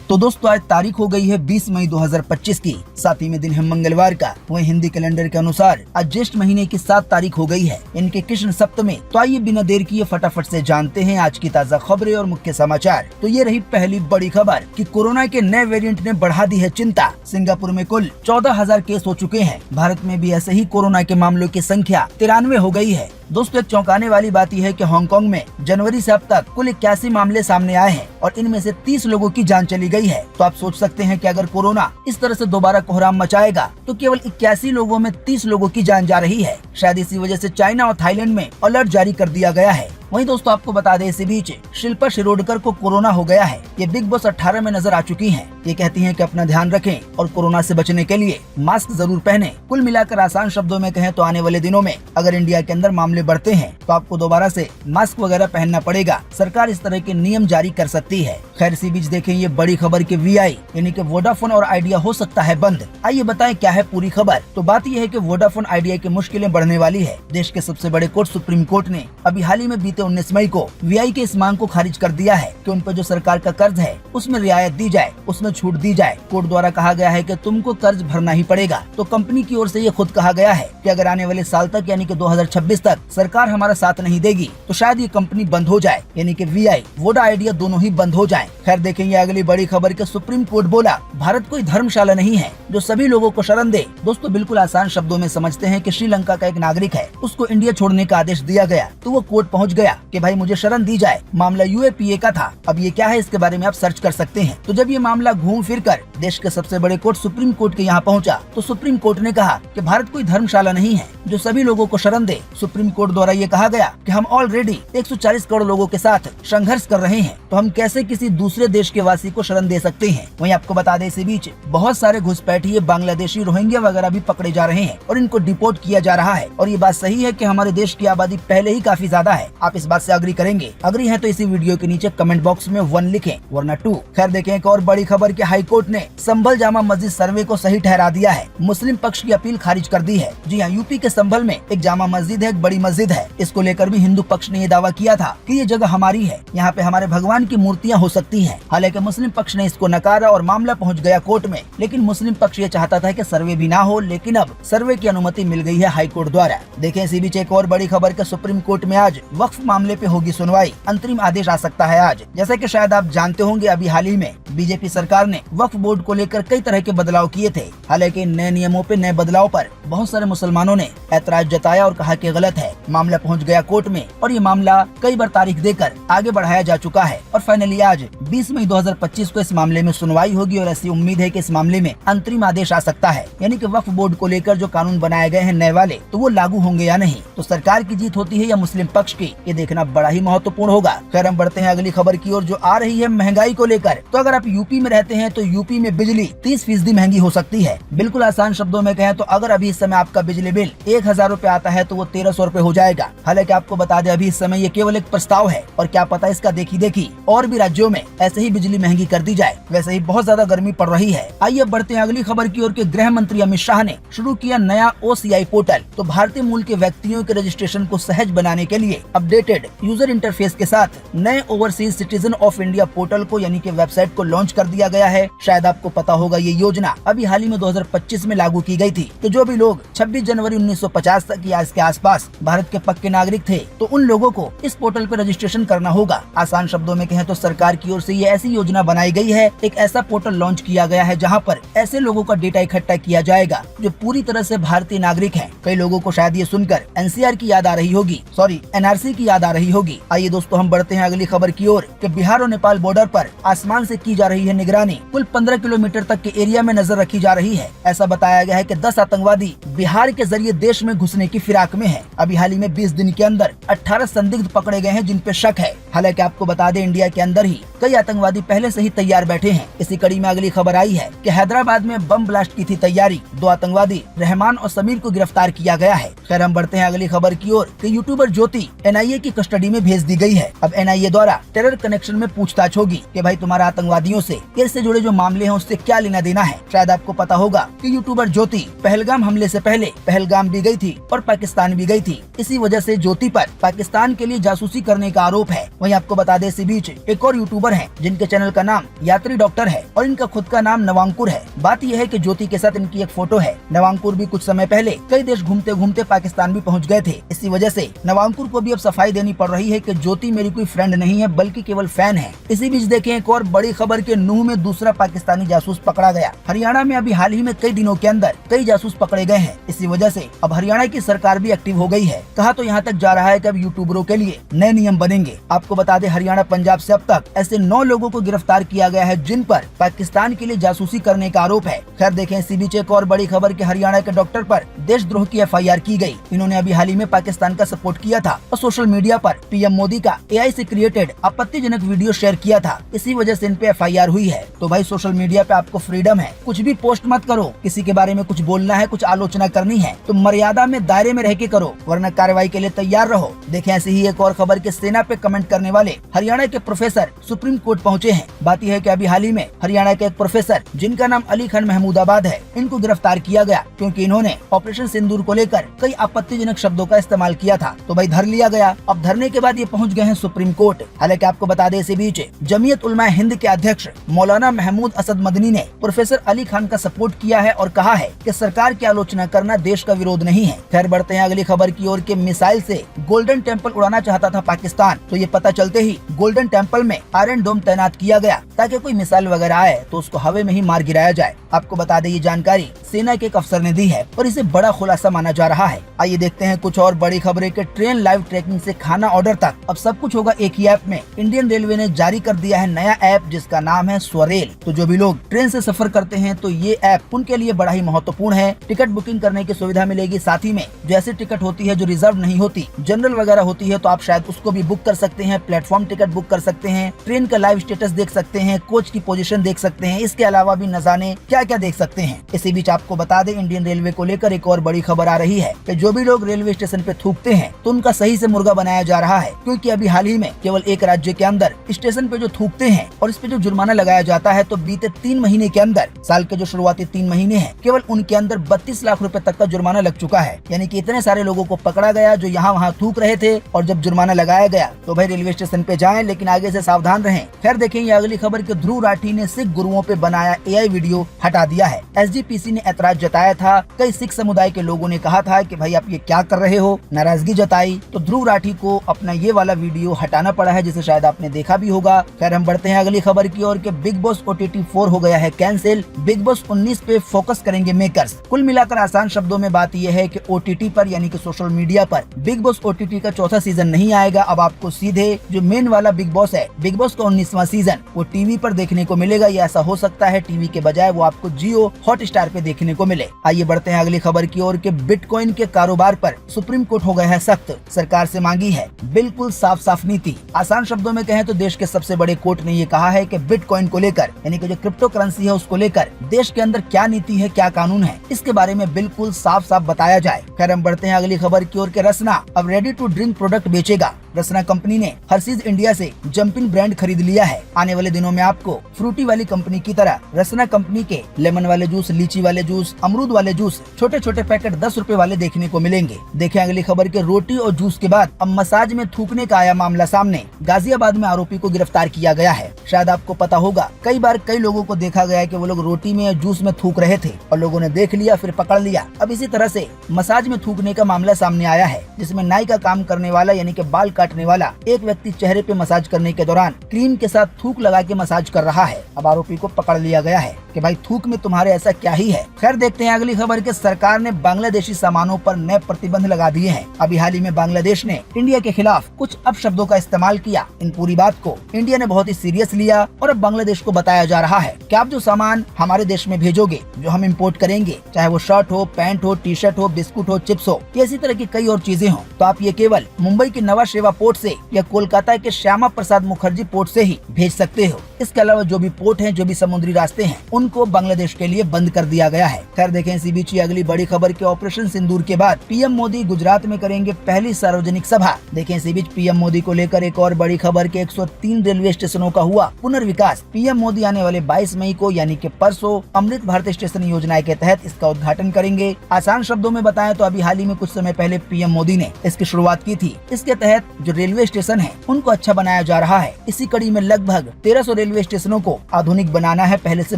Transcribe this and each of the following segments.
तो दोस्तों आज तारीख हो गई है 20 मई 2025 की, सातवें दिन है मंगलवार का। वहीं हिंदी कैलेंडर के अनुसार आज ज्येष्ठ महीने की 7 तारीख हो गई है, इनके कृष्ण सप्तमी। तो आइए बिना देर किए फटाफट से जानते हैं आज की ताज़ा खबरें और मुख्य समाचार। तो ये रही पहली बड़ी खबर कि कोरोना के नए वेरिएंट ने बढ़ा दी है चिंता। सिंगापुर में कुल 14,000 केस हो चुके हैं। भारत में भी ऐसे ही कोरोना के मामलों की संख्या 93 हो गई है। दोस्तों एक चौंकाने वाली बात यह है कि हांगकांग में जनवरी से अब तक कुल 81 मामले सामने आए हैं और इनमें से 30 लोगों की जान चली गई है। तो आप सोच सकते हैं कि अगर कोरोना इस तरह से दोबारा कोहराम मचाएगा तो केवल 81 लोगों में 30 लोगों की जान जा रही है। शायद इसी वजह से चाइना और थाईलैंड में अलर्ट जारी कर दिया गया है। वहीं दोस्तों आपको बता दें, इसी बीच शिल्पा शिरोडकर को कोरोना हो गया है। ये बिग बॉस 18 में नजर आ चुकी हैं। ये कहती हैं कि अपना ध्यान रखें और कोरोना से बचने के लिए मास्क जरूर पहनें। कुल मिलाकर आसान शब्दों में कहें तो आने वाले दिनों में अगर इंडिया के अंदर मामले बढ़ते हैं तो आपको दोबारा से मास्क वगैरह पहनना पड़ेगा। सरकार इस तरह के नियम जारी कर सकती है। खैर इसी बीच देखें ये बड़ी खबर कि वीआई यानी कि वोडाफोन और आइडिया हो सकता है बंद। आइए बताएं क्या है पूरी खबर। तो बात यह है कि वोडाफोन आइडिया की मुश्किलें बढ़ने वाली है। देश के सबसे बड़े कोर्ट सुप्रीम कोर्ट ने अभी हाल ही में बीते 19 मई को वीआई के इस मांग को खारिज कर दिया है कि उन पर जो सरकार का कर्ज है उसमें रियायत दी जाए, उसमें छूट दी जाए। कोर्ट द्वारा कहा गया है कि तुमको कर्ज भरना ही पड़ेगा। तो कंपनी की ओर से ये खुद कहा गया है कि अगर आने वाले साल तक यानी कि 2026 तक सरकार हमारा साथ नहीं देगी तो शायद ये कंपनी बंद हो जाए, यानी कि वीआई वोडा आइडिया दोनों ही बंद हो जाएं। खैर देखेंगे अगली बड़ी खबर के सुप्रीम कोर्ट बोला भारत कोई धर्मशाला नहीं है जो सभी लोगों को शरण दे। दोस्तों बिल्कुल आसान शब्दों में समझते हैं कि श्रीलंका का एक नागरिक है, उसको इंडिया छोड़ने का आदेश दिया गया तो वो कोर्ट पहुँच गया कि भाई मुझे शरण दी जाए। मामला यूएपीए का था। अब ये क्या है इसके बारे में आप सर्च कर सकते हैं। तो जब ये मामला घूम फिर कर देश के सबसे बड़े कोर्ट सुप्रीम कोर्ट के यहाँ पहुँचा तो सुप्रीम कोर्ट ने कहा कि भारत कोई धर्मशाला नहीं है जो सभी लोगों को शरण दे। सुप्रीम कोर्ट द्वारा ये कहा गया कि हम ऑलरेडी 140 करोड़ लोगों के साथ संघर्ष कर रहे हैं, तो हम कैसे किसी दूसरे देश के वासी को शरण दे सकते हैं। वहीं आपको बता दें इसी बीच बहुत सारे घुसपैठिए बांग्लादेशी रोहिंग्या वगैरह भी पकड़े जा रहे हैं और इनको डिपोर्ट किया जा रहा है। और ये बात सही है कि हमारे देश की आबादी पहले ही काफी ज्यादा है। आप इस बात से अग्री करेंगे? अग्री है तो इसी वीडियो के नीचे कमेंट बॉक्स में 1 लिखें वरना 2। खैर देखें एक और बड़ी खबर कि हाई कोर्ट ने संभल जामा मस्जिद सर्वे को सही ठहरा दिया है। मुस्लिम पक्ष की अपील खारिज कर दी है। जी हाँ, यूपी के संभल में एक जामा मस्जिद है, एक बड़ी मस्जिद है। इसको लेकर भी हिंदू पक्ष ने ये दावा किया था कि ये जगह हमारी है, यहाँ पे हमारे भगवान की मूर्तियाँ हो सकती हैं। हालांकि मुस्लिम पक्ष ने इसको नकारा और मामला पहुँच गया कोर्ट में। लेकिन मुस्लिम पक्ष ये चाहता था कि सर्वे भी ना हो, लेकिन अब सर्वे की अनुमति मिल गई है हाई कोर्ट द्वारा। देखें इसी बीच एक और बड़ी खबर के सुप्रीम कोर्ट में आज वक्फ मामले पे होगी सुनवाई। अंतरिम आदेश आ सकता है आज। जैसा कि शायद आप जानते होंगे अभी हाल ही में बीजेपी सरकार ने वक्फ बोर्ड को लेकर कई तरह के बदलाव किए थे। हालांकि इन नए नियमों पे नए बदलाव पर बहुत सारे मुसलमानों ने ऐतराज जताया और कहा कि गलत है। मामला पहुंच गया कोर्ट में और ये मामला कई बार तारीख देकर आगे बढ़ाया जा चुका है और फाइनली आज 20 मई 2025 को इस मामले में सुनवाई होगी और ऐसी उम्मीद है कि इस मामले में अंतरिम आदेश आ सकता है, यानी कि वक्फ बोर्ड को लेकर जो कानून बनाए गए हैं नए वाले तो वो लागू होंगे या नहीं। तो सरकार की जीत होती है या मुस्लिम पक्ष की, ये देखना बड़ा ही महत्वपूर्ण होगा। खैर हम बढ़ते हैं अगली खबर की ओर जो आ रही है महंगाई को लेकर। तो अगर आप यूपी में रहते हैं तो यूपी में बिजली 30% महंगी हो सकती है। बिल्कुल आसान शब्दों में कहें तो अगर अभी इस समय आपका बिजली बिल 1000 रूपए आता है तो वो 1300 रूपए हो जाएगा। हालांकि आपको बता दें अभी इस समय ये केवल एक प्रस्ताव है और क्या पता इसका देखी और भी राज्यों में ऐसे ही बिजली महंगी कर दी जाए। वैसे ही बहुत ज्यादा गर्मी पड़ रही है। आइए बढ़ते हैं अगली खबर की ओर के गृह मंत्री अमित शाह ने शुरू किया नया OCI पोर्टल। तो भारतीय मूल के व्यक्तियों के रजिस्ट्रेशन को सहज बनाने के लिए अपडेटेड यूजर इंटरफेस के साथ नए overseas citizen of India portal को यानी कि वेबसाइट को लॉन्च कर दिया गया है। शायद आपको पता होगा ये योजना अभी हाल ही में 2025 में लागू की गई थी। तो जो भी लोग 26 जनवरी 1950 तक या इसके आसपास भारत के पक्के नागरिक थे तो उन लोगों को इस पोर्टल पर रजिस्ट्रेशन करना होगा। आसान शब्दों में कहें तो सरकार की ओर से ये ऐसी योजना बनाई गई है, एक ऐसा पोर्टल लॉन्च किया गया है जहाँ पर ऐसे लोगों का डेटा इकट्ठा किया जाएगा जो पूरी तरह से भारतीय नागरिक हैं। कई लोगों को शायद ये सुनकर NCR की याद आ रही होगी, सॉरी NRC की याद आ रही होगी। आइए दोस्तों हम बढ़ते हैं अगली खबर की ओर कि बिहार और नेपाल बॉर्डर पर आसमान से की जा रही है निगरानी। कुल 15 किलोमीटर तक के एरिया में नजर रखी जा रही है। ऐसा बताया गया है कि 10 आतंकवादी बिहार के जरिए देश में घुसने की फिराक में है। अभी हाल ही में 20 दिन के अंदर 18 संदिग्ध पकड़े गए हैं जिन पे शक है। हालांकि आपको बता दें इंडिया के अंदर ही कई आतंकवादी पहले से ही तैयार बैठे हैं। इसी कड़ी में अगली खबर आई है कि हैदराबाद में बम ब्लास्ट की थी तैयारी। 2 आतंकवादी रहमान और समीर को गिरफ्तार किया गया है। खैर हम बढ़ते हैं अगली खबर की ओर कि यूट्यूबर ज्योति NIA की कस्टडी में भेज दी गई है। अब NIA द्वारा टेरर कनेक्शन में पूछताछ होगी कि भाई तुम्हारा आतंकवादियों से केस से जुड़े जो मामले हैं उससे क्या लेना देना है। शायद आपको पता होगा कि यूट्यूबर ज्योति पहलगाम हमले से पहले पहलगाम भी गई थी और पाकिस्तान भी गई थी। इसी वजह से ज्योति पर पाकिस्तान के लिए जासूसी करने का आरोप है। वहीं आपको बता दें इसी बीच एक और यूट्यूबर हैं जिनके चैनल का नाम यात्री डॉक्टर है और इनका खुद का नाम नवांकुर है। बात यह है कि ज्योति के साथ इनकी एक फोटो है। नवांकुर भी कुछ समय पहले कई देश घूमते घूमते पाकिस्तान भी पहुंच गए थे। इसी वजह से नवांकुर को भी अब सफाई देनी पड़ रही है कि ज्योति मेरी कोई फ्रेंड नहीं है बल्कि केवल फैन है। इसी बीच देखें एक और बड़ी खबर के नूह में दूसरा पाकिस्तानी जासूस पकड़ा गया। हरियाणा में अभी हाल ही में कई दिनों के अंदर कई जासूस पकड़े गए हैं। इसी वजह से अब हरियाणा की सरकार भी एक्टिव हो गई है। कहा तो यहाँ तक जा रहा है कि अब यूट्यूबरों के लिए नए नियम बनेंगे। आपको बता दें हरियाणा पंजाब से अब तक ऐसे 9 लोगों को गिरफ्तार किया गया है जिन पर पाकिस्तान के लिए जासूसी करने का आरोप है। खैर देखें इसी बीच एक और बड़ी खबर कि हरियाणा के डॉक्टर पर देशद्रोह की FIR की गई। इन्होंने अभी हाल ही में पाकिस्तान का सपोर्ट किया था और सोशल मीडिया पर PM मोदी का AI से क्रिएटेड आपत्तिजनक वीडियो शेयर किया था। इसी वजह से इन पे FIR हुई है। तो भाई सोशल मीडिया पे आपको फ्रीडम है, कुछ भी पोस्ट मत करो। किसी के बारे में कुछ बोलना है, कुछ आलोचना करनी है तो मर्यादा में दायरे में रह के करो, वरना कार्रवाई के लिए तैयार रहो। देखें ऐसी ही एक और खबर के सेना पे कमेंट करने वाले हरियाणा के प्रोफेसर सुप्रीम कोर्ट पहुंचे हैं। बात यह है कि अभी हाल ही में हरियाणा के एक प्रोफेसर जिनका नाम अली खान महमूदाबाद है, इनको गिरफ्तार किया गया क्योंकि इन्होंने ऑपरेशन सिंदूर को लेकर कई आपत्तिजनक शब्दों का इस्तेमाल किया था। तो भाई धर लिया गया। अब धरने के बाद ये पहुंच गए हैं सुप्रीम कोर्ट। हालांकि आपको बता दें इसी बीच जमीयत उलमा हिंद के अध्यक्ष मौलाना महमूद असद मदनी ने प्रोफेसर अली खान का सपोर्ट किया है और कहा है कि सरकार की आलोचना करना देश का विरोध नहीं है। खैर बढ़ते हैं अगली खबर की ओर के मिसाइल से गोल्डन टेम्पल उड़ाना चाहता था पाकिस्तान, तो ये पता चलते ही गोल्डन टेम्पल में आयरन डोम तैनात किया गया ताकि कोई मिसाइल वगैरह आए तो उसको हवा में ही मार गिराया जाए। आपको बता दें ये जानकारी सेना के एक अफसर ने दी है और इसे बड़ा खुलासा माना जा रहा है। आइए देखते हैं कुछ और बड़ी खबरें कि ट्रेन लाइव ट्रैकिंग से खाना ऑर्डर तक अब सब कुछ होगा एक ही ऐप में। इंडियन रेलवे ने जारी कर दिया है नया ऐप जिसका नाम है स्वरेल। तो जो भी लोग ट्रेन से सफर करते हैं तो ये ऐप उनके लिए बड़ा ही महत्वपूर्ण है। टिकट बुकिंग करने की सुविधा मिलेगी, साथ ही में जैसे टिकट होती है जो रिजर्व नहीं होती, जनरल वगैरह होती है, तो आप शायद उसको भी बुक कर सकते हैं। प्लेटफॉर्म टिकट बुक कर सकते हैं, ट्रेन का लाइव स्टेटस देख सकते हैं, कोच की पोजीशन देख सकते हैं, इसके अलावा भी न जाने क्या क्या देख सकते हैं। इसी बीच आपको बता दें इंडियन रेलवे को लेकर एक और बड़ी खबर आ रही है कि जो भी लोग रेलवे स्टेशन पे थूकते हैं तो उनका सही से मुर्गा बनाया जा रहा है, क्योंकि अभी हाल ही में केवल एक राज्य के अंदर स्टेशन पे जो थूकते हैं और इस पे जो जुर्माना लगाया जाता है, तो बीते 3 महीने के अंदर, साल के जो शुरुआती 3 महीने हैं, केवल उनके अंदर 32 लाख रुपए तक का जुर्माना लग चुका है। यानी कि इतने सारे लोगों को पकड़ा गया जो यहाँ वहाँ थूक रहे थे और जब जुर्माना लगाया गया तो भाई रेलवे स्टेशन पे जाएं, लेकिन आगे से सावधान रहें। खैर देखें ये अगली खबर कि ध्रुव राठी ने सिख गुरुओं पे बनाया AI वीडियो हटा दिया है। SGPC ने ऐतराज जताया था। कई सिख समुदाय के लोगों ने कहा था कि भाई आप ये क्या कर रहे हो, नाराजगी जताई, तो ध्रुव राठी को अपना ये वाला वीडियो हटाना पड़ा है, जिसे शायद आपने देखा भी होगा। खैर हम बढ़ते हैं अगली खबर की ओर कि बिग बॉस OTT 4 हो गया है कैंसिल। बिग बॉस 19 पे फोकस करेंगे मेकर्स। कुल मिलाकर आसान शब्दों में बात यह है कि OTT पर यानी कि सोशल मीडिया पर बिग बॉस OTT का चौथा सीजन नहीं आएगा। अब आपको सीधे जो मेन वाला बिग बॉस है, बिग बॉस का 19वां सीजन, वो टीवी पर देखने को मिलेगा। या ऐसा हो सकता है टीवी के बजाय वो आपको जियो हॉटस्टार पे देखने को मिले। आइए बढ़ते हैं अगली खबर की ओर कि बिटकॉइन के कारोबार पर सुप्रीम कोर्ट हो गया है सख्त। सरकार से मांगी है बिल्कुल साफ साफ नीति। आसान शब्दों में कहें तो देश के सबसे बड़े कोर्ट ने ये कहा है कि बिटकॉइन को लेकर यानी कि जो क्रिप्टो करेंसी है उसको लेकर देश के अंदर क्या नीति है, क्या कानून है, इसके बारे में बिल्कुल साफ साफ बताया जाए। खैर हम बढ़ते हैं अगली खबर की ओर कि रसना अब रेडी टू ड्रिंक प्रोडक्ट बेचेगा। रसना कंपनी ने हर्शीज इंडिया से जंपिंग ब्रांड खरीद लिया है। आने वाले दिनों में आपको फ्रूटी वाली कंपनी की तरह रसना कंपनी के लेमन वाले जूस, लीची वाले जूस, अमरूद वाले जूस, छोटे छोटे पैकेट 10 रुपए वाले देखने को मिलेंगे। देखें अगली खबर के रोटी और जूस के बाद अब मसाज में थूकने का आया मामला सामने। गाजियाबाद में आरोपी को गिरफ्तार किया गया है। शायद आपको पता होगा कई बार कई लोगों को देखा गया है कि वो लोग रोटी में या जूस में थूक रहे थे और लोगों ने देख लिया, फिर पकड़ लिया। अब इसी तरह से मसाज में थूकने का मामला सामने आया है, जिसमें नाई का काम करने वाला यानी कि बाल काटने वाला एक व्यक्ति चेहरे पे मसाज करने के दौरान क्रीम के साथ थूक लगा के मसाज कर रहा है। अब आरोपी को पकड़ लिया गया है कि भाई थूक में तुम्हारे ऐसा क्या ही है। खैर देखते हैं अगली खबर के सरकार ने बांग्लादेशी सामानों पर नए प्रतिबंध लगा दिए हैं। अभी हाल ही में बांग्लादेश ने इंडिया के खिलाफ कुछ अपशब्दों का इस्तेमाल किया। इन पूरी बात को इंडिया ने बहुत ही सीरियस लिया और अब बांग्लादेश को बताया जा रहा है कि आप जो सामान हमारे देश में भेजोगे, जो हम इम्पोर्ट करेंगे, चाहे वो शर्ट हो, पैंट हो, टी शर्ट हो, बिस्कुट हो, चिप्स हो, इसी तरह की कई और चीजें हो, तो आप ये केवल मुंबई के नवा शेवा पोर्ट से या कोलकाता के श्यामा प्रसाद मुखर्जी पोर्ट से ही भेज सकते हो। इसके अलावा जो भी पोर्ट हैं, जो भी समुद्री रास्ते हैं, उनको बांग्लादेश के लिए बंद कर दिया गया है। खैर देखें इसी बीच ही अगली बड़ी खबर के ऑपरेशन सिंदूर के बाद पीएम मोदी गुजरात में करेंगे पहली सार्वजनिक सभा। देखें इसी बीच पीएम मोदी को लेकर एक और बड़ी खबर के 103 रेलवे स्टेशनों का हुआ पुनर्विकास। पीएम मोदी आने वाले 22 मई को यानी कि परसों अमृत भारत स्टेशन योजना के तहत इसका उद्घाटन करेंगे। आसान शब्दों में बताएं तो अभी हाल ही में कुछ समय पहले पीएम मोदी ने इसकी शुरुआत की थी। इसके तहत जो रेलवे स्टेशन है उनको अच्छा बनाया जा रहा है। इसी कड़ी में लगभग 1300 रेलवे स्टेशनों को आधुनिक बनाना है, पहले से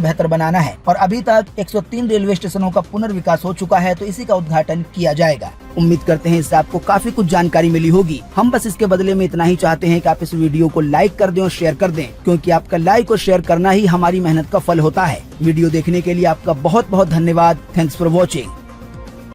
बेहतर बनाना है और अभी तक 103 रेलवे स्टेशनों का पुनर्विकास हो चुका है, तो इसी का उद्घाटन किया जाएगा। उम्मीद करते हैं इससे आपको काफी कुछ जानकारी मिली होगी। हम बस इसके बदले में इतना ही चाहते हैं कि आप इस वीडियो को लाइक कर दें और शेयर कर दें, क्योंकि आपका लाइक और शेयर करना ही हमारी मेहनत का फल होता है। वीडियो देखने के लिए आपका बहुत बहुत धन्यवाद। Thanks for watching.